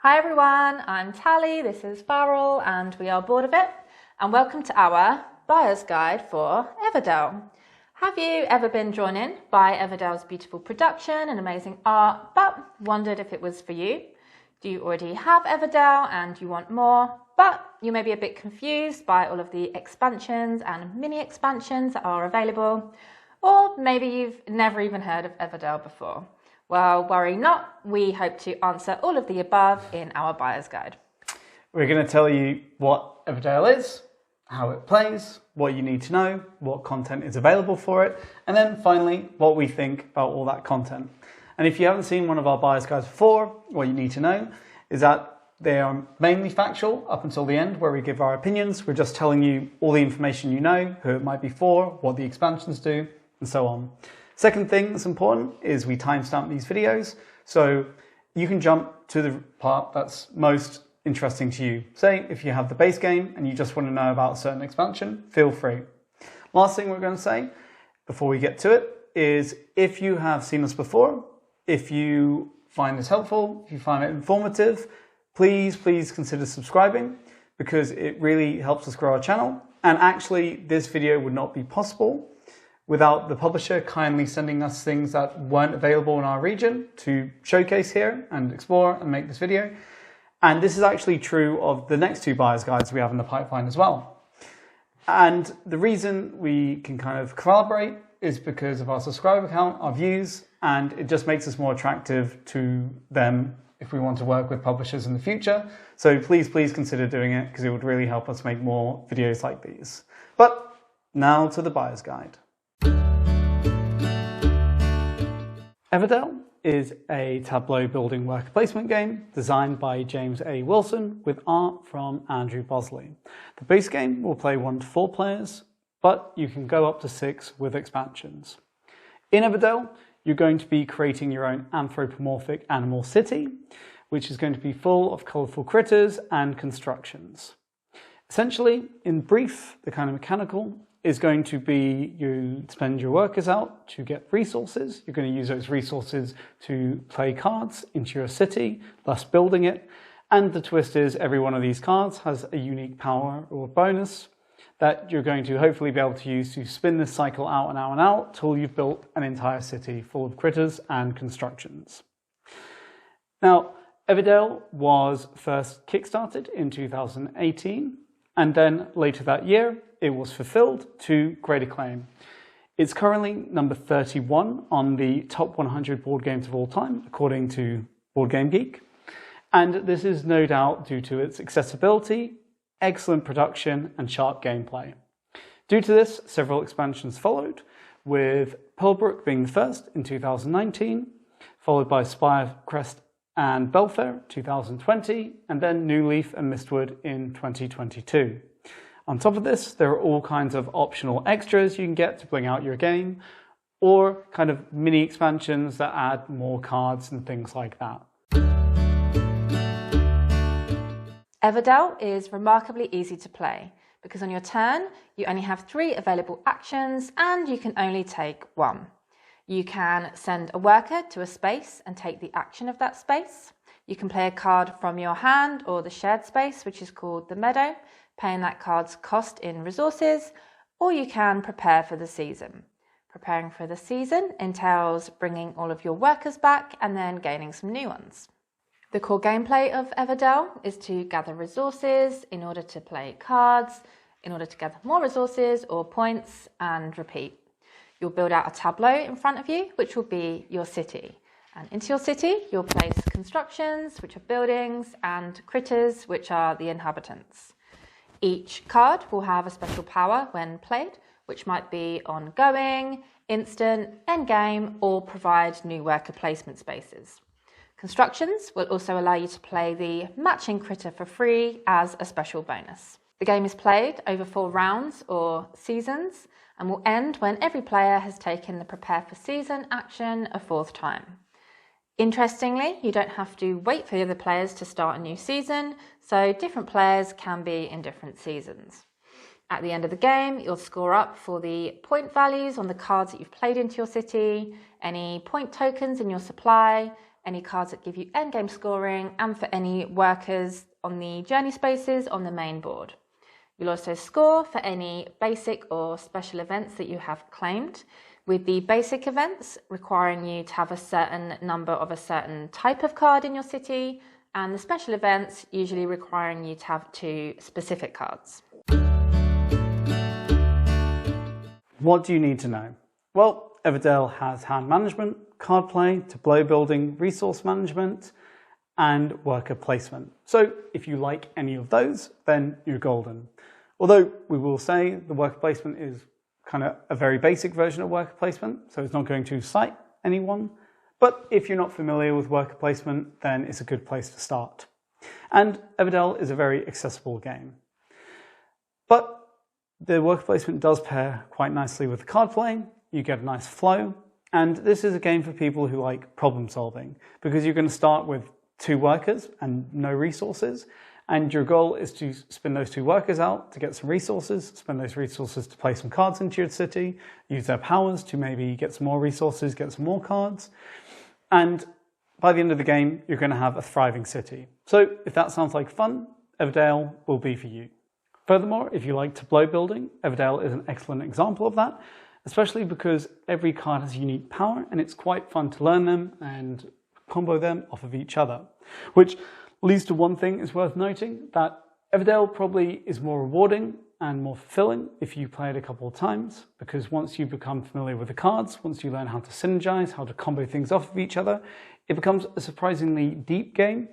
Hi everyone, I'm Tally, this is Farrell, and we are bored of it. And welcome to our buyer's guide for Everdell. Have you ever been drawn in by Everdell's beautiful production and amazing art, but wondered if it was for you? Do you already have Everdell and you want more, but you may be a bit confused by all of the expansions and mini expansions that are available? Or maybe you've never even heard of Everdell before. Well, worry not, we hope to answer all of the above in our buyer's guide. We're going to tell you what Everdell is, how it plays, what you need to know, what content is available for it, and then finally, what we think about all that content. And if you haven't seen one of our buyer's guides before, what you need to know is that they are mainly factual up until the end where we give our opinions. We're just telling you all the information you know, who it might be for, what the expansions do, and so on. Second thing that's important is we timestamp these videos, so you can jump to the part that's most interesting to you. Say if you have the base game and you just want to know about a certain expansion, feel free. Last thing we're going to say before we get to it is if you have seen us before, if you find this helpful, if you find it informative, please consider subscribing because it really helps us grow our channel. And actually this video would not be possible without the publisher kindly sending us things that weren't available in our region to showcase here and explore and make this video. And this is actually true of the next two buyer's guides we have in the pipeline as well. And the reason we can kind of collaborate is because of our subscriber count, our views, and it just makes us more attractive to them if we want to work with publishers in the future. So please consider doing it because it would really help us make more videos like these. But now to the buyer's guide. Everdell is a tableau building worker placement game designed by James A. Wilson with art from Andrew Bosley. The base game will play 1 to 4 players, but you can go up to 6 with expansions. In Everdell, you're going to be creating your own anthropomorphic animal city, which is going to be full of colourful critters and constructions. Essentially, in brief, the kind of mechanical is going to be you spend your workers out to get resources. You're going to use those resources to play cards into your city, thus building it. And the twist is every one of these cards has a unique power or bonus that you're going to hopefully be able to use to spin this cycle out and out and out till you've built an entire city full of critters and constructions. Now, Everdell was first kickstarted in 2018, and then later that year, it was fulfilled to great acclaim. It's currently number 31 on the top 100 board games of all time, according to Board Game Geek. And this is no doubt due to its accessibility, excellent production, and sharp gameplay. Due to this, several expansions followed, with Pearlbrook being the first in 2019, followed by Spirecrest and Bellfaire 2020, and then Newleaf and Mistwood in 2022. On top of this, there are all kinds of optional extras you can get to bring out your game, or kind of mini expansions that add more cards and things like that. Everdell is remarkably easy to play because on your turn, you only have 3 available actions and you can only take 1. You can send a worker to a space and take the action of that space. You can play a card from your hand or the shared space, which is called the meadow, paying that card's cost in resources, or you can prepare for the season. Preparing for the season entails bringing all of your workers back and then gaining some new ones. The core gameplay of Everdell is to gather resources in order to play cards, in order to gather more resources or points, and repeat. You'll build out a tableau in front of you, which will be your city. And into your city, you'll place constructions, which are buildings, and critters, which are the inhabitants. Each card will have a special power when played, which might be ongoing, instant, endgame, or provide new worker placement spaces. Constructions will also allow you to play the matching critter for free as a special bonus. The game is played over 4 rounds or seasons and will end when every player has taken the prepare for season action a 4th time. Interestingly, you don't have to wait for the other players to start a new season, so different players can be in different seasons. At the end of the game, you'll score up for the point values on the cards that you've played into your city, any point tokens in your supply, any cards that give you endgame scoring, and for any workers on the journey spaces on the main board. You'll also score for any basic or special events that you have claimed, with the basic events requiring you to have a certain number of a certain type of card in your city, and the special events usually requiring you to have 2 specific cards. What do you need to know? Well, Everdell has hand management, card play, tableau building, resource management, and worker placement. So if you like any of those, then you're golden. Although we will say the worker placement is kind of a very basic version of worker placement, so it's not going to cite anyone. But if you're not familiar with worker placement, then it's a good place to start. And Everdell is a very accessible game. But the worker placement does pair quite nicely with the card playing. You get a nice flow. And this is a game for people who like problem solving, because you're going to start with 2 workers and no resources. And your goal is to spin those 2 workers out to get some resources, spend those resources to play some cards into your city, use their powers to maybe get some more resources, get some more cards. And by the end of the game, you're going to have a thriving city. So if that sounds like fun, Everdell will be for you. Furthermore, if you like tableau building, Everdell is an excellent example of that, especially because every card has unique power and it's quite fun to learn them and combo them off of each other. Which leads to one thing is worth noting, that Everdell probably is more rewarding and more fulfilling if you play it a couple of times, because once you become familiar with the cards, once you learn how to synergize, how to combo things off of each other, it becomes a surprisingly deep game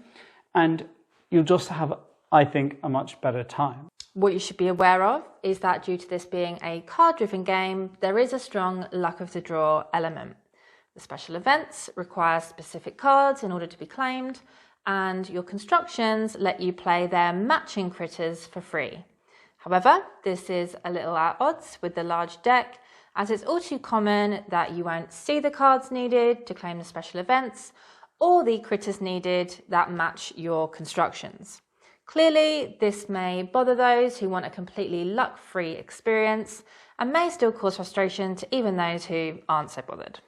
and you'll just have, I think, a much better time. What you should be aware of is that due to this being a card-driven game, there is a strong luck of the draw element. The special events require specific cards in order to be claimed, and your constructions let you play their matching critters for free. However, this is a little at odds with the large deck, as it's all too common that you won't see the cards needed to claim the special events, or the critters needed that match your constructions. Clearly, this may bother those who want a completely luck-free experience, and may still cause frustration to even those who aren't so bothered.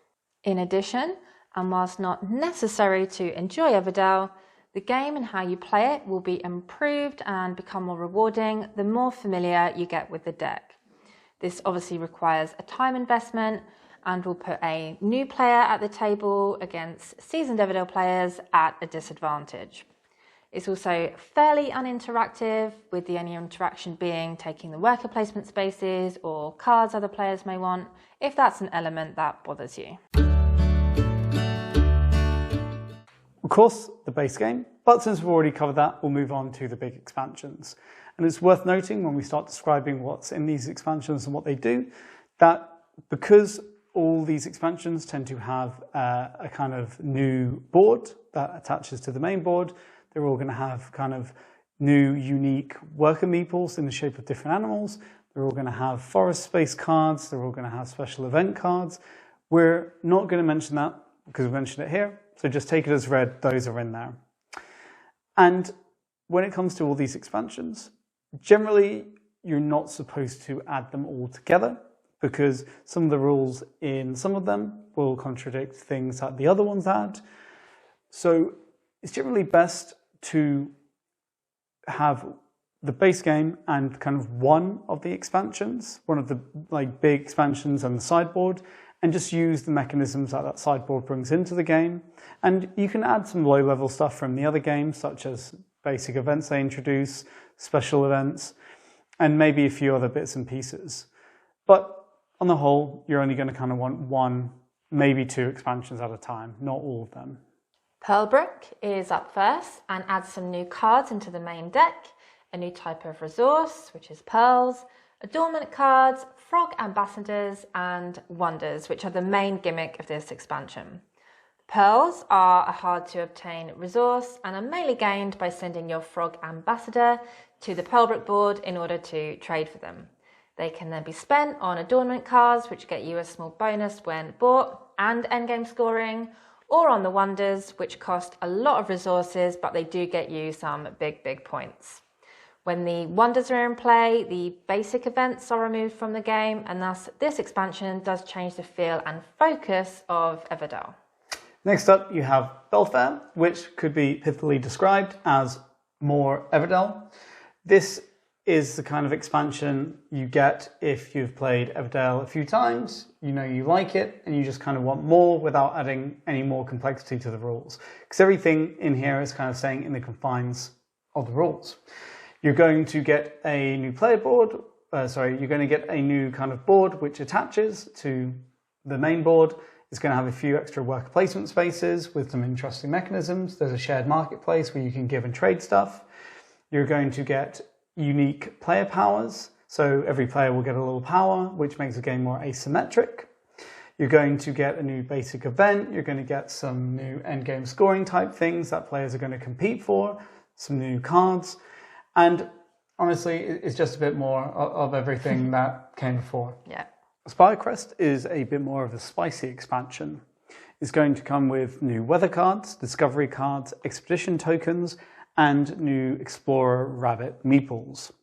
In addition, and whilst not necessary to enjoy Everdell, the game and how you play it will be improved and become more rewarding the more familiar you get with the deck. This obviously requires a time investment and will put a new player at the table against seasoned Everdell players at a disadvantage. It's also fairly uninteractive, with the only interaction being taking the worker placement spaces or cards other players may want, if that's an element that bothers you. Of course, the base game, but since we've already covered that, we'll move on to the big expansions. And it's worth noting when we start describing what's in these expansions and what they do, that because all these expansions tend to have a kind of new board that attaches to the main board, they're all going to have kind of new, unique worker meeples in the shape of different animals. They're all going to have forest space cards. They're all going to have special event cards. We're not going to mention that because we mentioned it here. So just take it as read, those are in there. And when it comes to all these expansions, generally you're not supposed to add them all together because some of the rules in some of them will contradict things that the other ones add. So it's generally best to have the base game and kind of one of the expansions, one of the big expansions and the sideboard, and just use the mechanisms that that sideboard brings into the game. And you can add some low-level stuff from the other games, such as basic events they introduce, special events, and maybe a few other bits and pieces. But on the whole, you're only going to kind of want 1, maybe 2 expansions at a time, not all of them. Pearlbrook is up first and adds some new cards into the main deck, a new type of resource, which is pearls, adornment cards, frog ambassadors, and wonders, which are the main gimmick of this expansion. Pearls are a hard to obtain resource and are mainly gained by sending your frog ambassador to the Pearlbrook board in order to trade for them. They can then be spent on adornment cards, which get you a small bonus when bought and endgame scoring, or on the wonders, which cost a lot of resources, but they do get you some big points. When the wonders are in play, the basic events are removed from the game, and thus this expansion does change the feel and focus of Everdell. Next up, you have Bellfaire, which could be pithily described as more Everdell. This is the kind of expansion you get if you've played Everdell a few times, you know you like it, and you just kind of want more without adding any more complexity to the rules. Because everything in here is kind of staying in the confines of the rules. You're going to get a new player board, you're going to get a new kind of board which attaches to the main board. It's going to have a few extra worker placement spaces with some interesting mechanisms. There's a shared marketplace where you can give and trade stuff. You're going to get unique player powers. So every player will get a little power, which makes the game more asymmetric. You're going to get a new basic event. You're going to get some new endgame scoring type things that players are going to compete for, some new cards. And honestly, it's just a bit more of everything that came before. Yeah. Spirecrest is a bit more of a spicy expansion. It's going to come with new weather cards, discovery cards, expedition tokens, and new Explorer Rabbit meeples.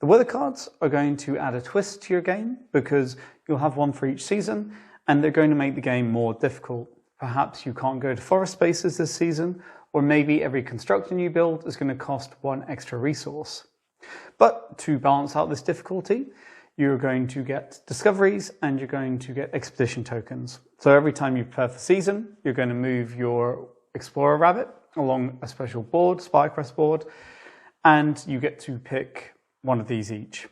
The weather cards are going to add a twist to your game because you'll have one for each season, and they're going to make the game more difficult. Perhaps you can't go to forest spaces this season, or maybe every constructor you build is going to cost one extra resource. But to balance out this difficulty, you're going to get discoveries and you're going to get expedition tokens. So every time you prepare for season, you're going to move your Explorer Rabbit along a special board, Spirecrest board, and you get to pick one of these each.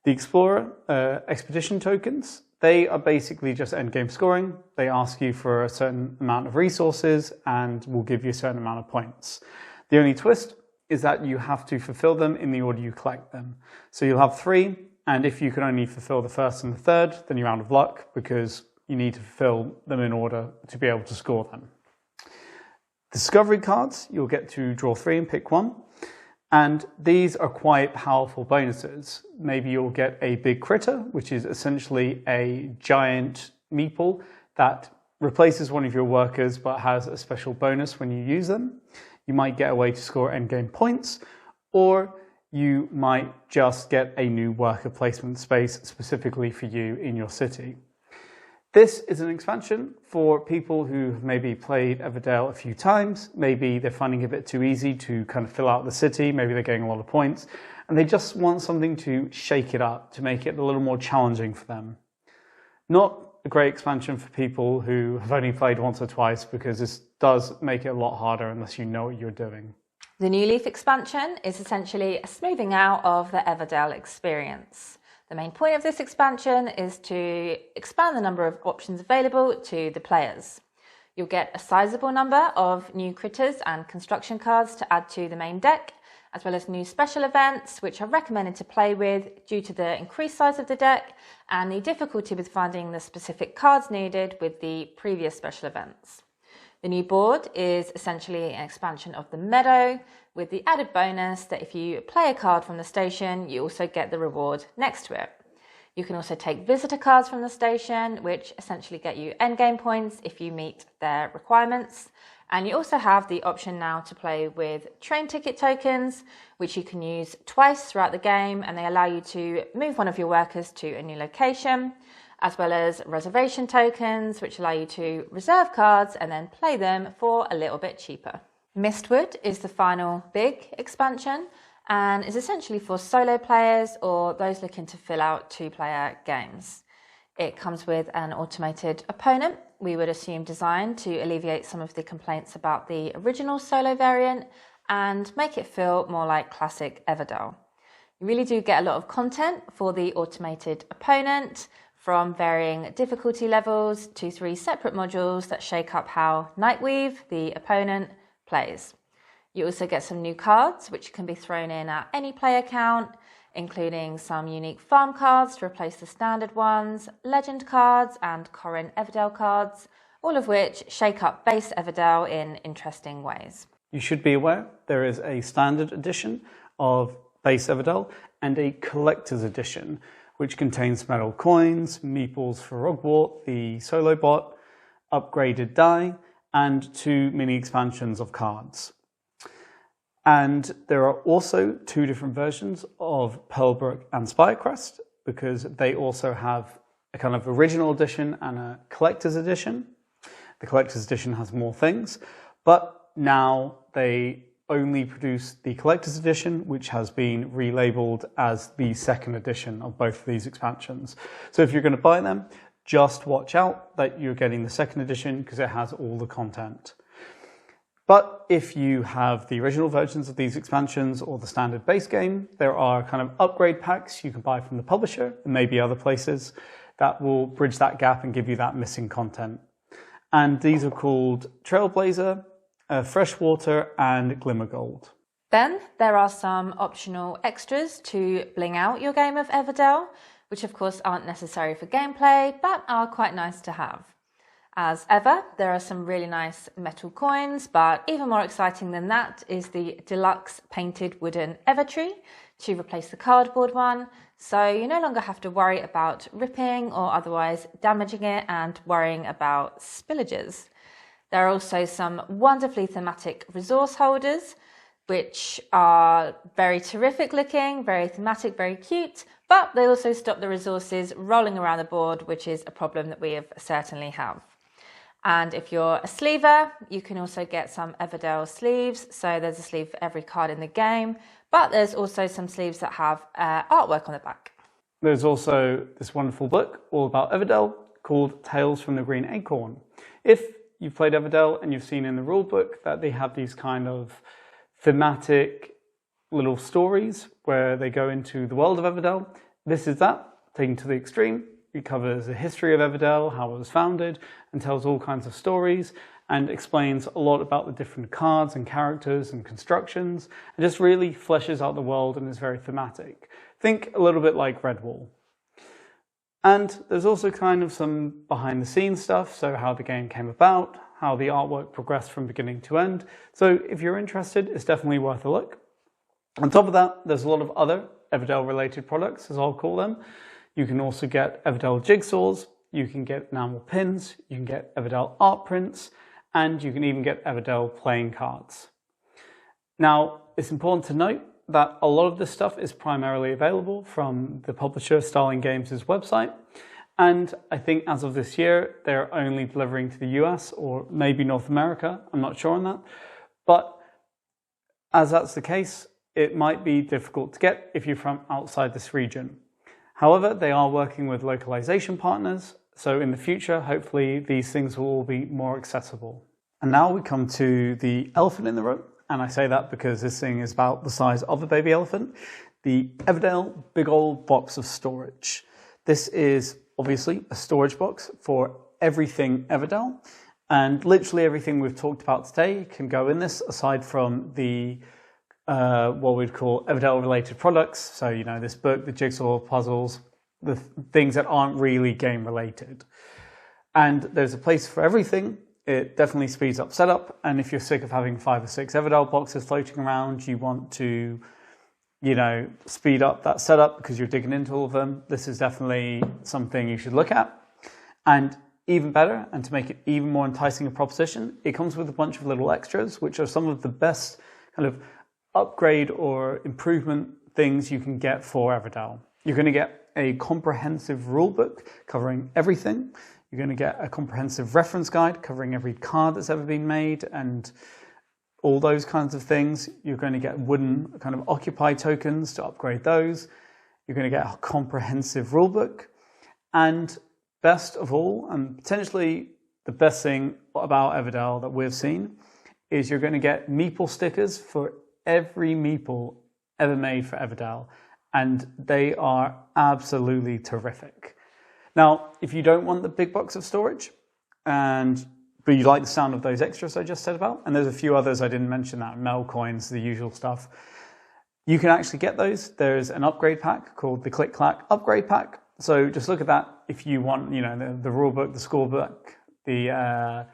The Explorer expedition tokens, they are basically just endgame scoring. They ask you for a certain amount of resources and will give you a certain amount of points. The only twist is that you have to fulfill them in the order you collect them. So you'll have 3, and if you can only fulfill the first and the third, then you're out of luck because you need to fulfill them in order to be able to score them. Discovery cards, you'll get to draw 3 and pick 1. And these are quite powerful bonuses. Maybe you'll get a big critter, which is essentially a giant meeple that replaces one of your workers but has a special bonus when you use them. You might get a way to score endgame points, or you might just get a new worker placement space specifically for you in your city. This is an expansion for people who have maybe played Everdell a few times. Maybe they're finding it a bit too easy to kind of fill out the city. Maybe they're getting a lot of points and they just want something to shake it up, to make it a little more challenging for them. Not a great expansion for people who have only played once or twice, because this does make it a lot harder unless you know what you're doing. The Newleaf expansion is essentially a smoothing out of the Everdell experience. The main point of this expansion is to expand the number of options available to the players. You'll get a sizable number of new critters and construction cards to add to the main deck, as well as new special events which are recommended to play with due to the increased size of the deck and the difficulty with finding the specific cards needed with the previous special events. The new board is essentially an expansion of the meadow, with the added bonus that if you play a card from the station, you also get the reward next to it. You can also take visitor cards from the station, which essentially get you endgame points if you meet their requirements. And you also have the option now to play with train ticket tokens, which you can use twice throughout the game, and they allow you to move one of your workers to a new location, as well as reservation tokens, which allow you to reserve cards and then play them for a little bit cheaper. Mistwood is the final big expansion and is essentially for solo players or those looking to fill out 2-player games. It comes with an automated opponent, we would assume designed to alleviate some of the complaints about the original solo variant and make it feel more like classic Everdell. You really do get a lot of content for the automated opponent, from varying difficulty levels to 3 separate modules that shake up how Nightweave, the opponent, plays. You also get some new cards which can be thrown in at any player count, including some unique farm cards to replace the standard ones, legend cards and current Everdell cards, all of which shake up base Everdell in interesting ways. You should be aware there is a standard edition of base Everdell and a collector's edition, which contains metal coins, meeples for Rogwart, the solo bot, upgraded die, and 2 mini expansions of cards. And there are also 2 different versions of Pearlbrook and Spirecrest, because they also have a kind of original edition and a collector's edition. The collector's edition has more things, but now they only produce the collector's edition, which has been relabeled as the second edition of both of these expansions. So if you're going to buy them, just watch out that you're getting the second edition because it has all the content. But if you have the original versions of these expansions or the standard base game, there are kind of upgrade packs you can buy from the publisher and maybe other places that will bridge that gap and give you that missing content. And these are called Trailblazer, Freshwater and Glimmer Gold. Then there are some optional extras to bling out your game of Everdell, which of course aren't necessary for gameplay, but are quite nice to have. As ever, there are some really nice metal coins, but even more exciting than that is the deluxe painted wooden Evertree to replace the cardboard one, so you no longer have to worry about ripping or otherwise damaging it and worrying about spillages. There are also some wonderfully thematic resource holders, which are very terrific looking, very thematic, very cute, but they also stop the resources rolling around the board, which is a problem that we have certainly have. And if you're a sleever, you can also get some Everdell sleeves. So there's a sleeve for every card in the game, but there's also some sleeves that have artwork on the back. There's also this wonderful book all about Everdell called Tales from the Green Acorn. If you've played Everdell and you've seen in the rulebook that they have these kind of thematic little stories where they go into the world of Everdell, this is that, taken to the extreme. It covers the history of Everdell, how it was founded, and tells all kinds of stories, and explains a lot about the different cards and characters and constructions, and just really fleshes out the world and is very thematic. Think a little bit like Redwall. And there's also kind of some behind the scenes stuff, so how the game came about, how the artwork progressed from beginning to end. So if you're interested, it's definitely worth a look. On top of that, there's a lot of other Everdell related products, as I'll call them. You can also get Everdell jigsaws, you can get enamel pins, you can get Everdell art prints, and you can even get Everdell playing cards. Now, it's important to note that a lot of this stuff is primarily available from the publisher Starling Games' website, and I think as of this year they're only delivering to the US or maybe North America, I'm not sure on that, but as that's the case, it might be difficult to get if you're from outside this region. However, they are working with localization partners, so in the future hopefully these things will all be more accessible. And now we come to the elephant in the room. And I say that because this thing is about the size of a baby elephant, the Everdell big old box of storage. This is obviously a storage box for everything Everdell, and literally everything we've talked about today can go in this, aside from the what we'd call Everdell related products. So, you know, this book, the jigsaw puzzles, the things that aren't really game related. And there's a place for everything. It definitely speeds up setup, and if you're sick of having 5 or 6 Everdell boxes floating around, you want to, you know, speed up that setup because you're digging into all of them, this is definitely something you should look at. And even better, and to make it even more enticing a proposition, it comes with a bunch of little extras, which are some of the best kind of upgrade or improvement things you can get for Everdell. You're going to get a comprehensive rulebook covering everything. You're going to get a comprehensive reference guide covering every card that's ever been made and all those kinds of things. You're going to get wooden kind of Occupy tokens to upgrade those. You're going to get a comprehensive rulebook. And best of all, and potentially the best thing about Everdell that we've seen, is you're going to get meeple stickers for every meeple ever made for Everdell. And they are absolutely terrific. Now, if you don't want the big box of storage, but you like the sound of those extras I just said about, and there's a few others I didn't mention, that Mel coins, the usual stuff, you can actually get those. There's an upgrade pack called the Click Clack Upgrade Pack. So just look at that if you want, you know, the rule book, the score book, the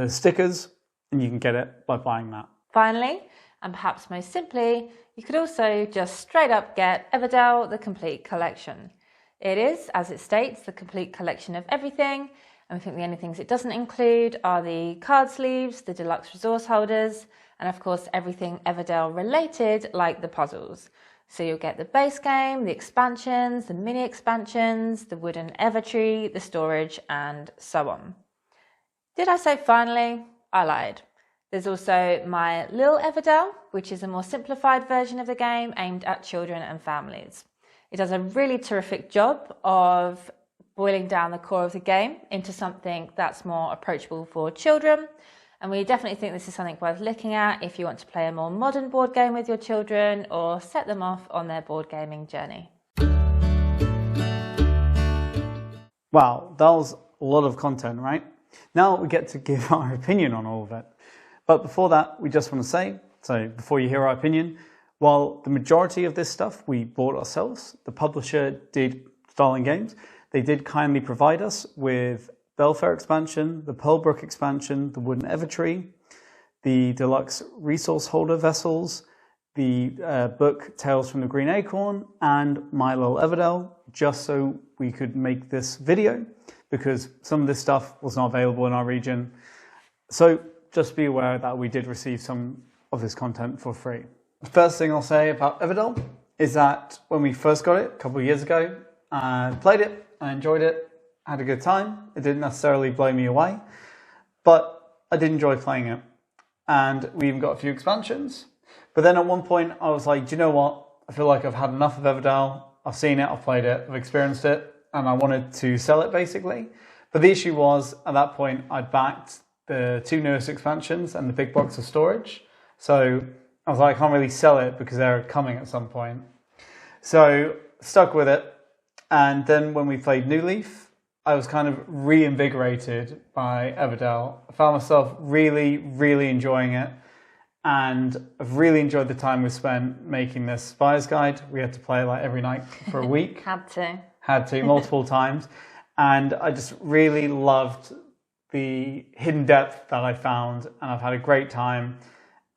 stickers, and you can get it by buying that. Finally, and perhaps most simply, you could also just straight up get Everdell, the complete collection. It is, as it states, the complete collection of everything, and I think the only things it doesn't include are the card sleeves, the deluxe resource holders, and of course everything Everdell related, like the puzzles. So you'll get the base game, the expansions, the mini expansions, the wooden Evertree, the storage, and so on. Did I say finally? I lied. There's also my Lil Everdell, which is a more simplified version of the game aimed at children and families. It does a really terrific job of boiling down the core of the game into something that's more approachable for children. And we definitely think this is something worth looking at if you want to play a more modern board game with your children or set them off on their board gaming journey. Wow, that was a lot of content, right? Now we get to give our opinion on all of it. But before that, we just want to say, so before you hear our opinion, while the majority of this stuff we bought ourselves, the publisher did Starling Games. They did kindly provide us with Bellfaire expansion, the Pearlbrook expansion, the Wooden Evertree, the deluxe resource holder vessels, the book Tales from the Green Acorn, and my Lil Everdell, just so we could make this video, because some of this stuff was not available in our region. So just be aware that we did receive some of this content for free. The first thing I'll say about Everdell is that when we first got it a couple of years ago, I played it, I enjoyed it, had a good time. It didn't necessarily blow me away, but I did enjoy playing it. And we even got a few expansions. But then at one point I was like, do you know what? I feel like I've had enough of Everdell. I've seen it, I've played it, I've experienced it, and I wanted to sell it basically. But the issue was, at that point, I'd backed the 2 newest expansions and the big box of storage. So I was like, I can't really sell it because they're coming at some point. So stuck with it. And then when we played Newleaf, I was kind of reinvigorated by Everdell. I found myself really, really enjoying it. And I've really enjoyed the time we spent making this Spires Guide. We had to play it like every night for a week. Had to, multiple times. And I just really loved the hidden depth that I found. And I've had a great time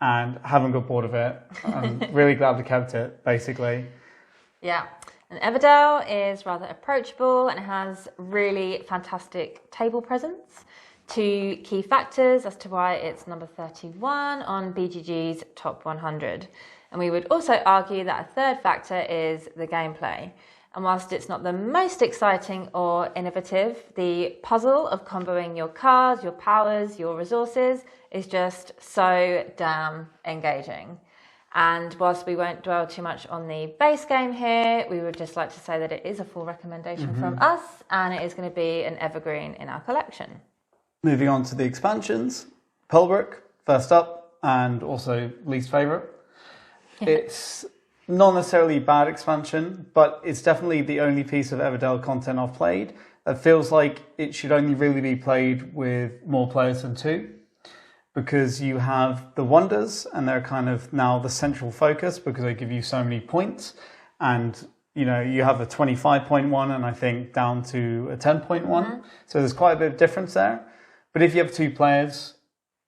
and haven't got bored of it. I'm really glad we kept it, basically. Yeah. And Everdell is rather approachable and has really fantastic table presence. 2 key factors as to why it's number 31 on BGG's top 100. And we would also argue that a third factor is the gameplay. And whilst it's not the most exciting or innovative, the puzzle of comboing your cards, your powers, your resources is just so damn engaging. And whilst we won't dwell too much on the base game here, we would just like to say that it is a full recommendation from us, and it is going to be an evergreen in our collection. Moving on to the expansions, Pearlbrook, first up, and also least favourite. It's not necessarily a bad expansion, but it's definitely the only piece of Everdell content I've played that feels like it should only really be played with more players than 2. Because you have the wonders, and they're kind of now the central focus because they give you so many points. And, you know, you have a 25-point one and I think down to a 10-point one. So there's quite a bit of difference there. But if you have 2 players,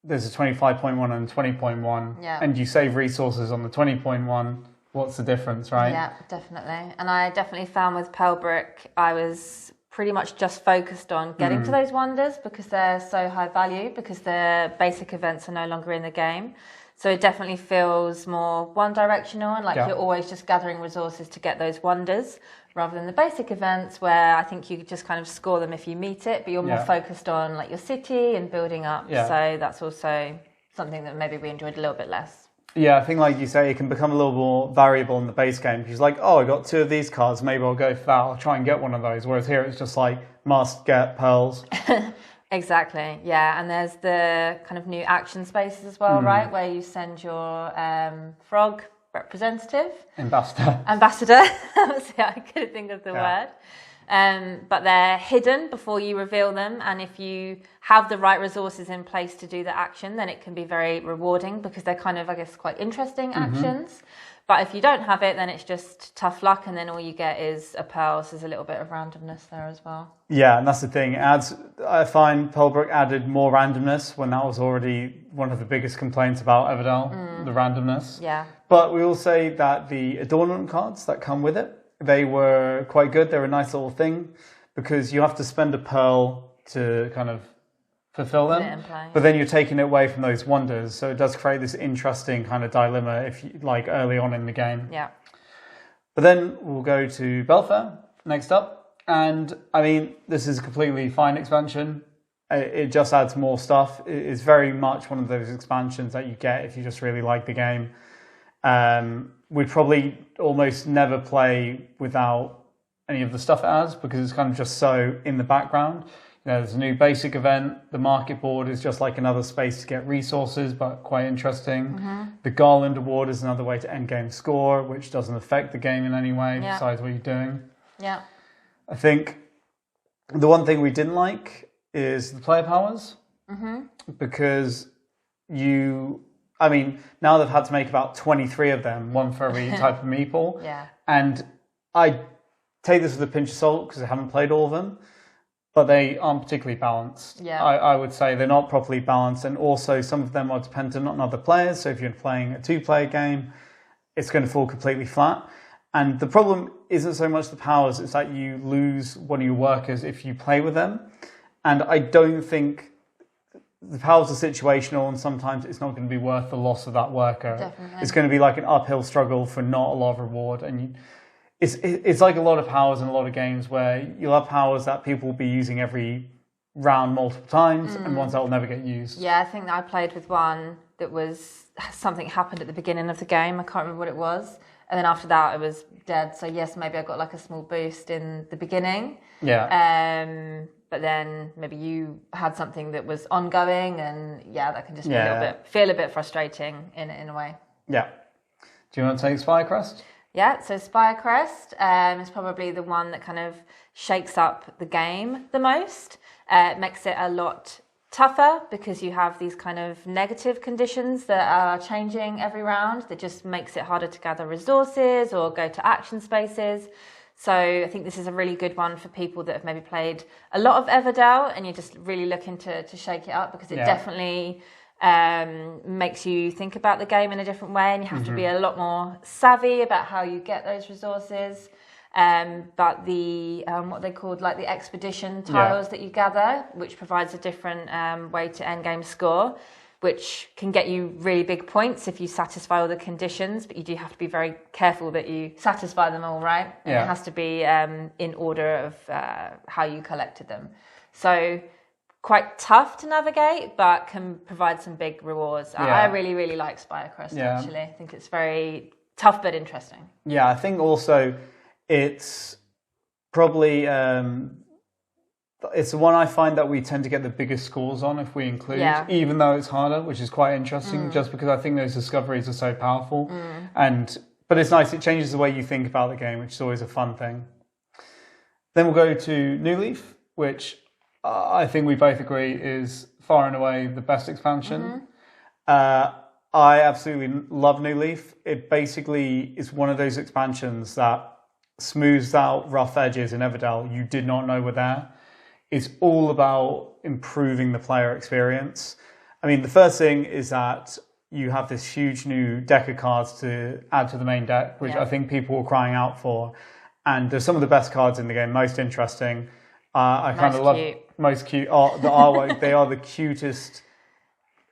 there's a 25-point one and a 20-point one. Yeah. And you save resources on the 20-point one. What's the difference, right? Yeah, definitely. And I definitely found with Pearlbrook, I was pretty much just focused on getting to those wonders because they're so high value, because their basic events are no longer in the game. So it definitely feels more one-directional and like you're always just gathering resources to get those wonders, rather than the basic events where I think you just kind of score them if you meet it, but you're more focused on like your city and building up. So that's also something that maybe we enjoyed a little bit less. Yeah, I think like you say, it can become a little more variable in the base game. Because like, oh, I got 2 of these cards, maybe I'll go for that, I'll try and get one of those. Whereas here it's just like, must get pearls. Exactly, yeah. And there's the kind of new action spaces as well, right? Where you send your frog representative. Ambassador. See, I couldn't think of the word. But they're hidden before you reveal them, and if you have the right resources in place to do the action, then it can be very rewarding because they're kind of, I guess, quite interesting actions. But if you don't have it, then it's just tough luck, and then all you get is a pearl. So there's a little bit of randomness there as well. Yeah, and that's the thing. I find Pearlbrook added more randomness when that was already one of the biggest complaints about Everdell, the randomness. Yeah. But we will say that the adornment cards that come with it, they were quite good. They're a nice little thing because you have to spend a pearl to kind of fulfill them, but then you're taking it away from those wonders. So it does create this interesting kind of dilemma if you like early on in the game. Yeah. But then we'll go to Bellfaire next up. And I mean, this is a completely fine expansion. It just adds more stuff. It's very much one of those expansions that you get if you just really like the game. We'd probably almost never play without any of the stuff it has because it's kind of just so in the background. There's a new basic event. The market board is just like another space to get resources, but quite interesting. The Garland Award is another way to end game score, which doesn't affect the game in any way besides what you're doing. Yeah. I think the one thing we didn't like is the player powers because now they've had to make about 23 of them, one for every type of meeple. And I take this with a pinch of salt because I haven't played all of them, but they aren't particularly balanced. I would say they're not properly balanced, and also some of them are dependent on other players. So if you're playing a 2-player game, it's going to fall completely flat. And the problem isn't so much the powers, it's that you lose one of your workers if you play with them. And I don't think the powers are situational, and sometimes it's not going to be worth the loss of that worker. Definitely. It's going to be like an uphill struggle for not a lot of reward. And it's like a lot of powers in a lot of games where you'll have powers that people will be using every round multiple times and ones that will never get used. Yeah, I think I played with one that was something happened at the beginning of the game. I can't remember what it was. And then after that, it was dead. So yes, maybe I got like a small boost in the beginning. But then maybe you had something that was ongoing, and that can just be feel a bit frustrating in a way. Yeah. Do you want to take Spirecrest? Yeah, so Spirecrest is probably the one that kind of shakes up the game the most. It makes it a lot tougher because you have these kind of negative conditions that are changing every round that just makes it harder to gather resources or go to action spaces. So I think this is a really good one for people that have maybe played a lot of Everdell and you're just really looking to shake it up, because it definitely makes you think about the game in a different way, and you have to be a lot more savvy about how you get those resources. But the what they called like the expedition tiles that you gather, which provides a different way to end game score, which can get you really big points if you satisfy all the conditions, but you do have to be very careful that you satisfy them all, right? And it has to be in order of how you collected them. So quite tough to navigate, but can provide some big rewards. I really, really like Spirecrest, actually. I think it's very tough but interesting. Yeah, I think also it's probably it's the one I find that we tend to get the biggest scores on if we include, even though it's harder, which is quite interesting, just because I think those discoveries are so powerful. But it's nice, it changes the way you think about the game, which is always a fun thing. Then we'll go to Newleaf, which I think we both agree is far and away the best expansion. I absolutely love Newleaf. It basically is one of those expansions that smooths out rough edges in Everdell you did not know were there. It's all about improving the player experience. I mean, the first thing is that you have this huge new deck of cards to add to the main deck, which I think people were crying out for. And they're some of the best cards in the game, most interesting. I kind of love most cute art, the artwork. They are the cutest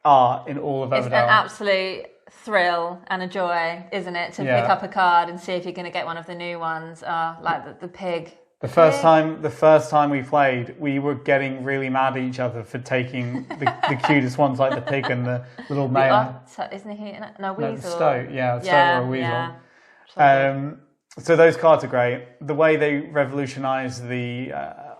art in all of Everdell. It's an absolute thrill and a joy, isn't it, to pick up a card and see if you're going to get one of the new ones, like the pig. The first time we played, we were getting really mad at each other for taking the cutest ones, like the pig and the little male. Isn't he? Weasel. No, the stoat, stoat or a weasel. So those cards are great. The way they revolutionised the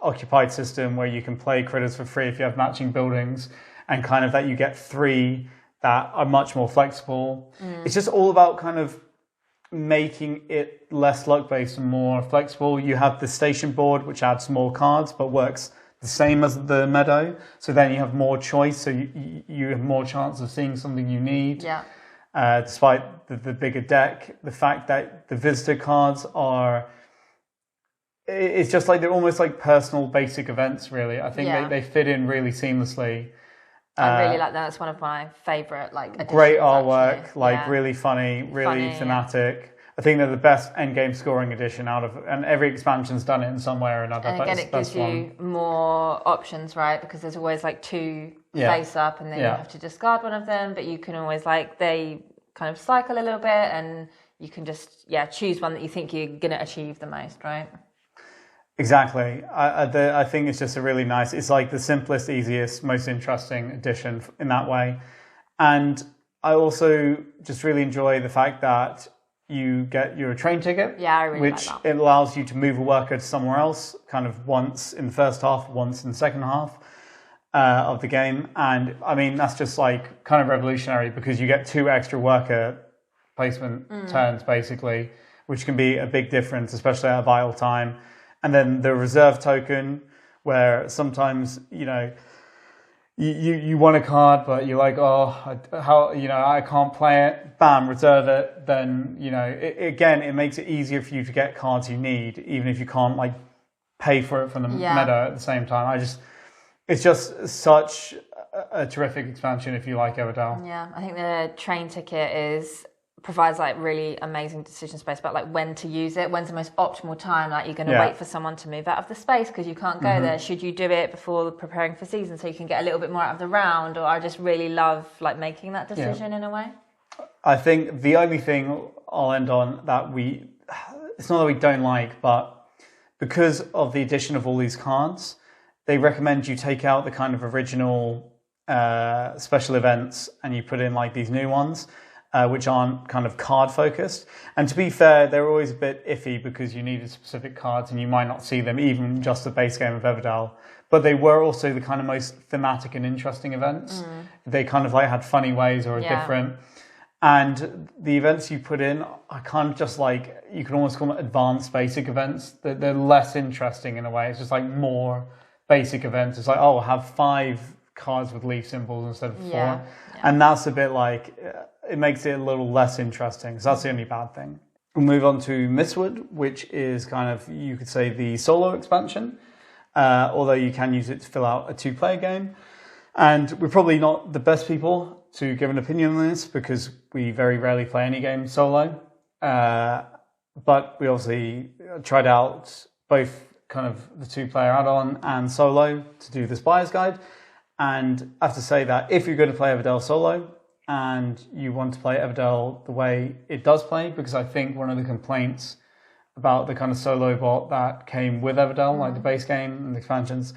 occupied system, where you can play critters for free if you have matching buildings, and kind of that you get 3 that are much more flexible. It's just all about kind of making it less luck-based and more flexible. You have the station board, which adds more cards, but works the same as the meadow. So then you have more choice, so you have more chance of seeing something you need. Despite the bigger deck, the fact that the visitor cards are... It's just like they're almost like personal basic events, really. I think they fit in really seamlessly. I really like that. It's one of my favourite additions. Great artwork, really funny, really thematic. I think they're the best endgame scoring edition out of, and every expansion's done it in some way or another. And again, it gives you more options, right? Because there's always 2 face up, and then you have to discard one of them. But you can always they kind of cycle a little bit, and you can just choose one that you think you're going to achieve the most, right? Exactly. I think it's just a really nice, it's like the simplest, easiest, most interesting edition in that way. And I also just really enjoy the fact that you get your train ticket, Yeah, I really which like that. it allows you to move a worker to somewhere else, kind of once in the first half, once in the second half of the game. And I mean, that's just like kind of revolutionary because you get 2 extra worker placement turns basically, which can be a big difference, especially at a vital time. And then the reserve token, where sometimes, you know, you want a card, but you're like, oh, I can't play it. Bam, reserve it. Then, you know, it makes it easier for you to get cards you need, even if you can't like pay for it from the meta at the same time. It's just such a terrific expansion if you like Everdell. Yeah, I think the train ticket provides like really amazing decision space about like when to use it, when's the most optimal time, like you're going to wait for someone to move out of the space because you can't go there. Should you do it before preparing for season so you can get a little bit more out of the round? Or I just really love like making that decision in a way. I think the only thing I'll end on that it's not that we don't like, but because of the addition of all these cards, they recommend you take out the kind of original special events and you put in like these new ones. Which aren't kind of card focused. And to be fair, they're always a bit iffy because you needed specific cards and you might not see them even just the base game of Everdell. But they were also the kind of most thematic and interesting events. They kind of like had funny ways or different. And the events you put in are kind of just like, you can almost call them advanced basic events. They're less interesting in a way. It's just like more basic events. It's like, oh, have 5 cards with leaf symbols instead of 4. Yeah. And that's a bit like, it makes it a little less interesting. So that's the only bad thing. We'll move on to Mistwood, which is kind of, you could say, the solo expansion, although you can use it to fill out a 2-player game. And we're probably not the best people to give an opinion on this because we very rarely play any game solo. But we obviously tried out both kind of the 2-player add-on and solo to do this buyer's guide. And I have to say that if you're going to play Everdell solo, and you want to play Everdell the way it does play, because I think one of the complaints about the kind of solo bot that came with Everdell, like the base game and the expansions,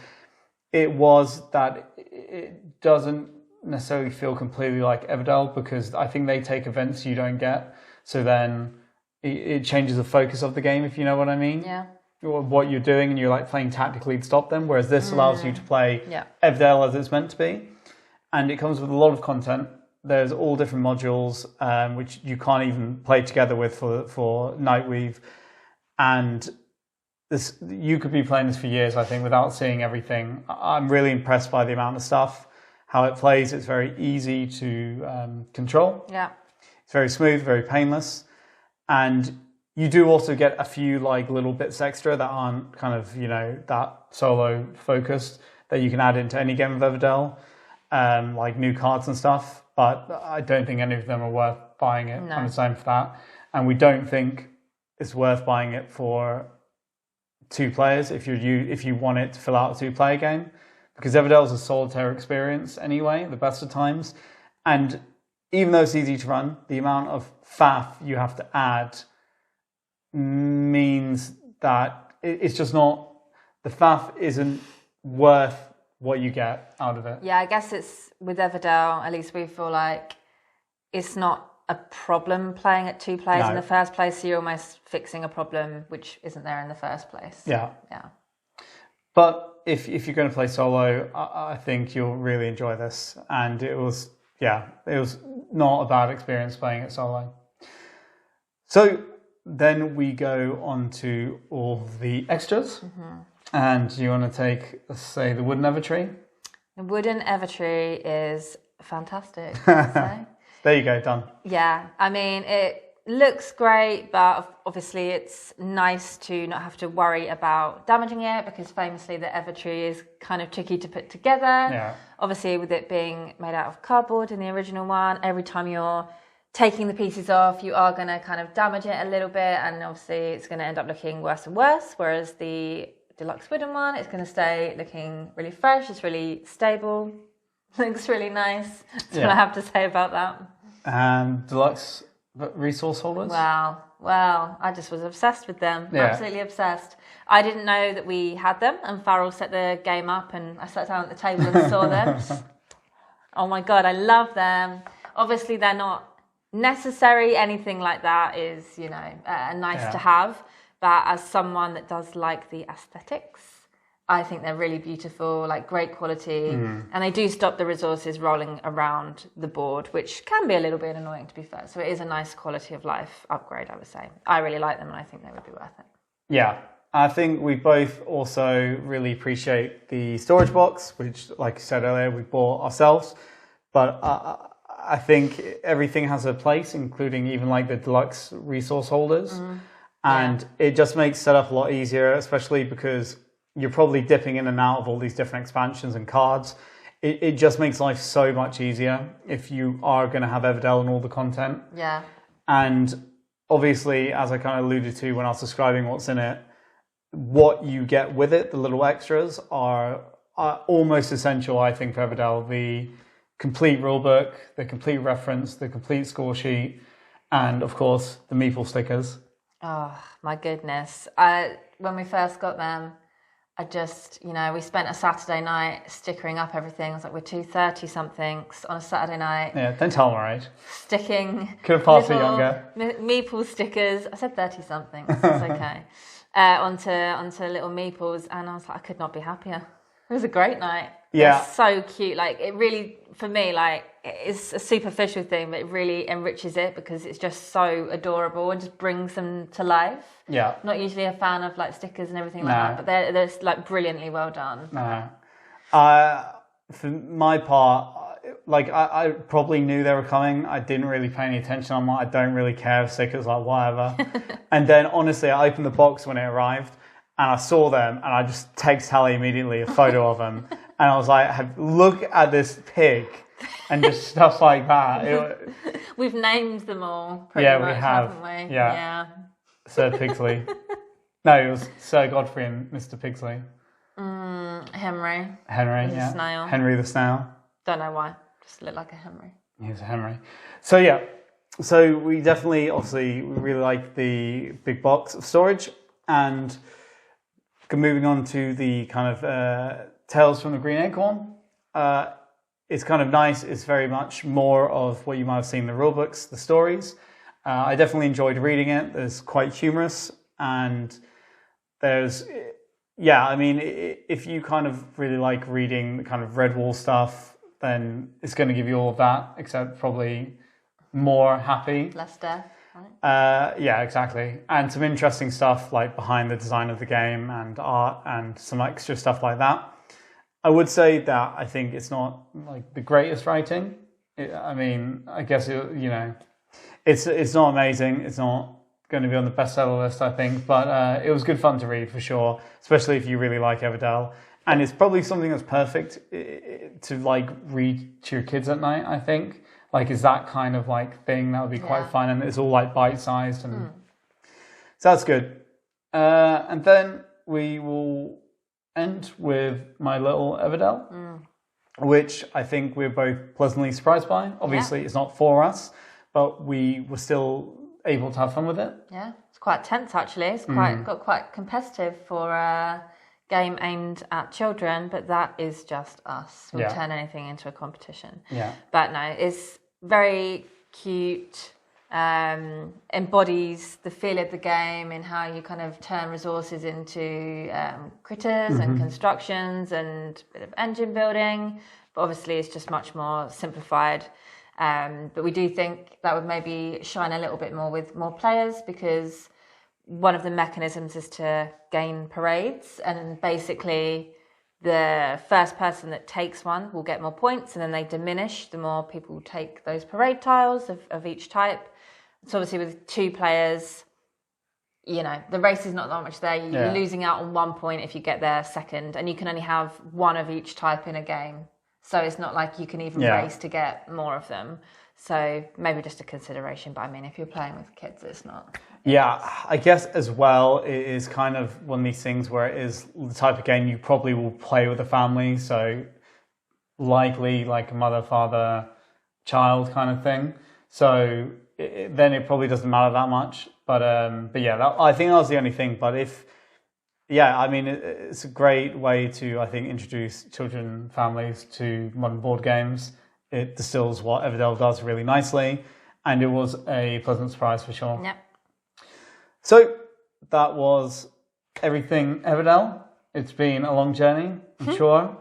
it was that it doesn't necessarily feel completely like Everdell, because I think they take events you don't get, so then it changes the focus of the game, if you know what I mean. Yeah. Or what you're doing, and you're like playing tactically to stop them, whereas this allows you to play Everdell as it's meant to be. And it comes with a lot of content. There's all different modules, which you can't even play together with for Nightweave. And this, you could be playing this for years, I think, without seeing everything. I'm really impressed by the amount of stuff, how it plays. It's very easy to control. Yeah. It's very smooth, very painless. And you do also get a few like little bits extra that aren't kind of, you know, that solo focused that you can add into any game of Everdell, like new cards and stuff. But I don't think any of them are worth buying it on its own for that. And we don't think it's worth buying it for 2 players if you want it to fill out a 2-player game. Because Everdell is a solitaire experience anyway, the best of times. And even though it's easy to run, the amount of faff you have to add means that it's just not, the faff isn't worth what you get out of it. Yeah, I guess it's with Everdell, at least we feel like it's not a problem playing at 2 players in the first place, so you're almost fixing a problem which isn't there in the first place. Yeah. Yeah. But if you're going to play solo, I think you'll really enjoy this. And it was not a bad experience playing it solo. So then we go on to all the extras. And you want to take, let's say, the wooden Evertree? The wooden Evertree is fantastic, I'd say. There you go, done. Yeah, I mean, it looks great, but obviously it's nice to not have to worry about damaging it, because famously the Evertree is kind of tricky to put together. Yeah. Obviously, with it being made out of cardboard in the original one, every time you're taking the pieces off, you are going to kind of damage it a little bit, and obviously it's going to end up looking worse and worse, whereas the deluxe wooden one, it's going to stay looking really fresh, it's really stable, looks really nice. That's what I have to say about that. And deluxe But resource holders? Well, I just was obsessed with them. Yeah. Absolutely obsessed. I didn't know that we had them, and Farrell set the game up, and I sat down at the table and saw them. Oh my God, I love them. Obviously, they're not necessary. Anything like that is, nice to have. But as someone that does like the aesthetics, I think they're really beautiful, like great quality. And they do stop the resources rolling around the board, which can be a little bit annoying, to be fair. So it is a nice quality of life upgrade, I would say. I really like them, and I think they would be worth it. Yeah. I think we both also really appreciate the storage box, which, like you said earlier, we bought ourselves. But I think everything has a place, including even like the deluxe resource holders. And it just makes setup a lot easier, especially because you're probably dipping in and out of all these different expansions and cards. It just makes life so much easier if you are going to have Everdell and all the content. Yeah. And obviously, as I kind of alluded to when I was describing what's in it, what you get with it, the little extras, are almost essential, I think, for Everdell. The complete rulebook, the complete reference, the complete score sheet, and, of course, the meeple stickers. Oh, my goodness. When we first got them, I just, we spent a Saturday night stickering up everything. I was like, we're 230-somethings on a Saturday night. Yeah, don't tell them, right? Sticking. Could have passed it younger. Meeple stickers. I said 30-somethings. It's okay. Onto little meeples. And I was like, I could not be happier. It was a great night. Yeah. It's so cute. Like, it really, for me, like, it's a superficial thing, but it really enriches it because it's just so adorable and just brings them to life. Yeah. Not usually a fan of like stickers and everything like that, but they're like brilliantly well done. No. For my part, like I probably knew they were coming. I didn't really pay any attention. I'm like, I don't really care if stickers, like whatever. And then honestly, I opened the box when it arrived and I saw them and I just text Hallie immediately a photo of them. And I was like, look at this pig. And just stuff like that. We've named them all pretty much, we have. haven't we? Yeah. Sir Pigsley. No, it was Sir Godfrey and Mr. Pigsley. Henry. Yeah. Snail. Henry the Snail. Don't know why. Just looked like a Henry. He's a Henry. So yeah. So we definitely, obviously, we really like the big box of storage. And moving on to the kind of Tales from the Green Acorn. It's kind of nice. It's very much more of what you might have seen in the rulebooks, the stories. I definitely enjoyed reading it. It's quite humorous. And there's, I mean, if you kind of really like reading the kind of Redwall stuff, then it's going to give you all of that, except probably more happy. Less death, right? Yeah, exactly. And some interesting stuff like behind the design of the game and art and some extra stuff like that. I would say that I think it's not like the greatest writing. I mean, I guess, it's not amazing. It's not going to be on the bestseller list, I think, but it was good fun to read for sure, especially if you really like Everdell. And it's probably something that's perfect to like read to your kids at night, I think. Like, is that kind of like thing that would be quite fun, and it's all like bite-sized, and so that's good. And then we will end with My Little Everdell, which I think we're both pleasantly surprised by. Obviously, it's not for us, but we were still able to have fun with it. Yeah, it's quite tense actually. It's got quite competitive for a game aimed at children, but that is just us. We'll turn anything into a competition. Yeah. But no, it's very cute. Embodies the feel of the game in how you kind of turn resources into critters and constructions and a bit of engine building. But obviously it's just much more simplified. But we do think that would maybe shine a little bit more with more players, because one of the mechanisms is to gain parades, and basically the first person that takes one will get more points, and then they diminish the more people take those parade tiles of each type. So obviously with 2 players, the race is not that much there. You're losing out on 1 point if you get there second, and you can only have 1 of each type in a game. So it's not like you can even race to get more of them. So maybe just a consideration. But I mean, if you're playing with kids, it's not. Yeah, I guess as well, it is kind of one of these things where it is the type of game you probably will play with a family. So likely like a mother, father, child kind of thing. So then it probably doesn't matter that much. But yeah, I think that was the only thing. But I mean, it's a great way to, I think, introduce children, families to modern board games. It distills what Everdell does really nicely, and it was a pleasant surprise for sure. Yep. So that was everything Everdell. It's been a long journey, I'm sure.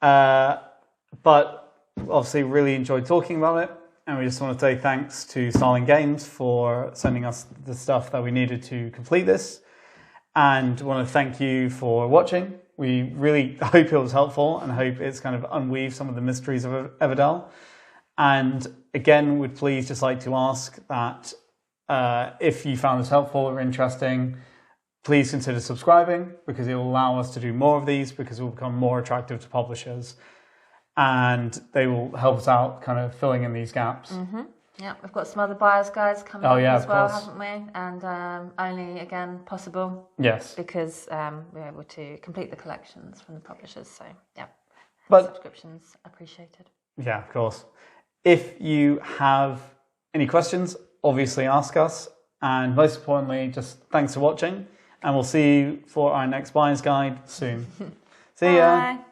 But obviously really enjoyed talking about it. And we just want to say thanks to Starling Games for sending us the stuff that we needed to complete this. And want to thank you for watching. We really hope it was helpful and hope it's kind of unweaved some of the mysteries of Everdell. And again, would please just like to ask that if you found this helpful or interesting, please consider subscribing, because it will allow us to do more of these, because it will become more attractive to publishers. And they will help us out kind of filling in these gaps. Mm-hmm. Yeah, we've got some other buyer's guides coming up as well, haven't we? And only, again, possible. Yes. Because we're able to complete the collections from the publishers. So, yeah, but subscriptions appreciated. Yeah, of course. If you have any questions, obviously ask us. And most importantly, just thanks for watching. And we'll see you for our next buyer's guide soon. See ya. Bye.